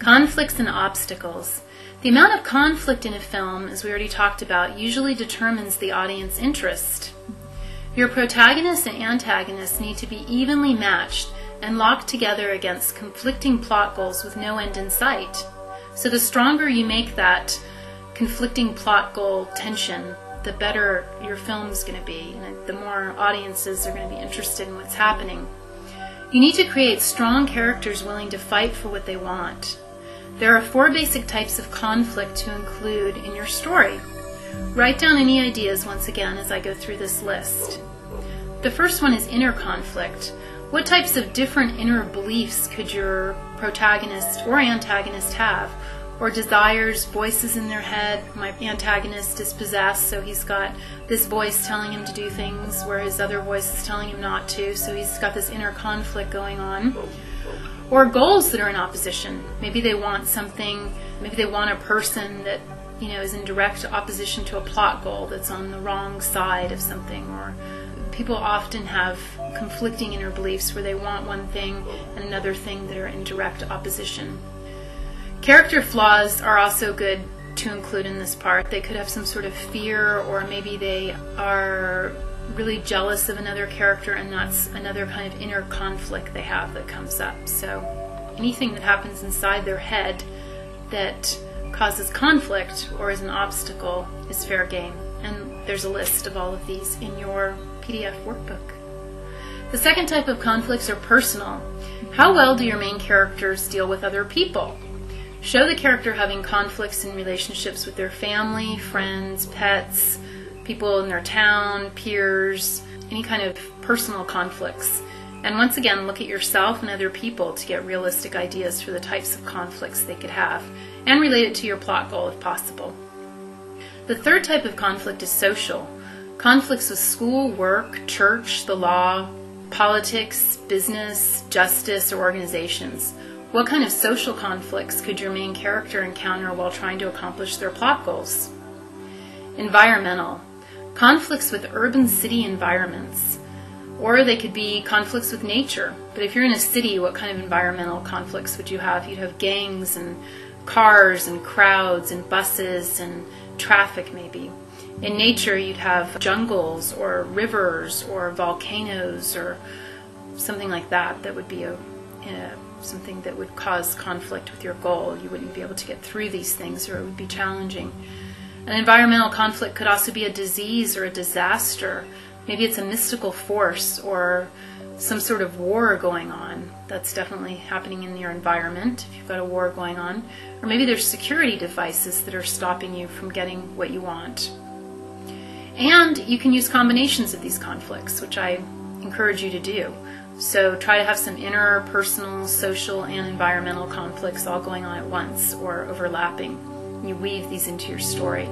Conflicts and obstacles. The amount of conflict in a film, as we already talked about, usually determines the audience interest. Your protagonist and antagonist need to be evenly matched and locked together against conflicting plot goals with no end in sight. So the stronger you make that conflicting plot goal tension, the better your film's going to be, and the more audiences are going to be interested in what's happening. You need to create strong characters willing to fight for what they want. There are 4 basic types of conflict to include in your story. Write down any ideas once again as I go through this list. The first one is inner conflict. What types of different inner beliefs could your protagonist or antagonist have? Or desires, voices in their head. My antagonist is possessed, so he's got this voice telling him to do things where his other voice is telling him not to, so he's got this inner conflict going on. Or goals that are in opposition. Maybe they want something, maybe they want a person that is in direct opposition to a plot goal that's on the wrong side of something. Or people often have conflicting inner beliefs where they want one thing and another thing that are in direct opposition. Character flaws are also good to include in this part. They could have some sort of fear, or maybe they are really jealous of another character, and that's another kind of inner conflict they have that comes up. So anything that happens inside their head that causes conflict or is an obstacle is fair game. And there's a list of all of these in your PDF workbook. The second type of conflicts are personal. How well do your main characters deal with other people? Show the character having conflicts in relationships with their family, friends, pets, people in their town, peers, any kind of personal conflicts. And once again, look at yourself and other people to get realistic ideas for the types of conflicts they could have, and relate it to your plot goal if possible. The third type of conflict is social. Conflicts with school, work, church, the law, politics, business, justice, or organizations. What kind of social conflicts could your main character encounter while trying to accomplish their plot goals? Environmental. Conflicts with urban city environments. Or they could be conflicts with nature. But if you're in a city, what kind of environmental conflicts would you have? You'd have gangs and cars and crowds and buses and traffic maybe. In nature, you'd have jungles or rivers or volcanoes or something like that. That would be something that would cause conflict with your goal. You wouldn't be able to get through these things, or it would be challenging. An environmental conflict could also be a disease or a disaster. Maybe it's a mystical force or some sort of war going on. That's definitely happening in your environment if you've got a war going on. Or maybe there's security devices that are stopping you from getting what you want. And you can use combinations of these conflicts, which I encourage you to do. So try to have some inner, personal, social, and environmental conflicts all going on at once or overlapping. You weave these into your story.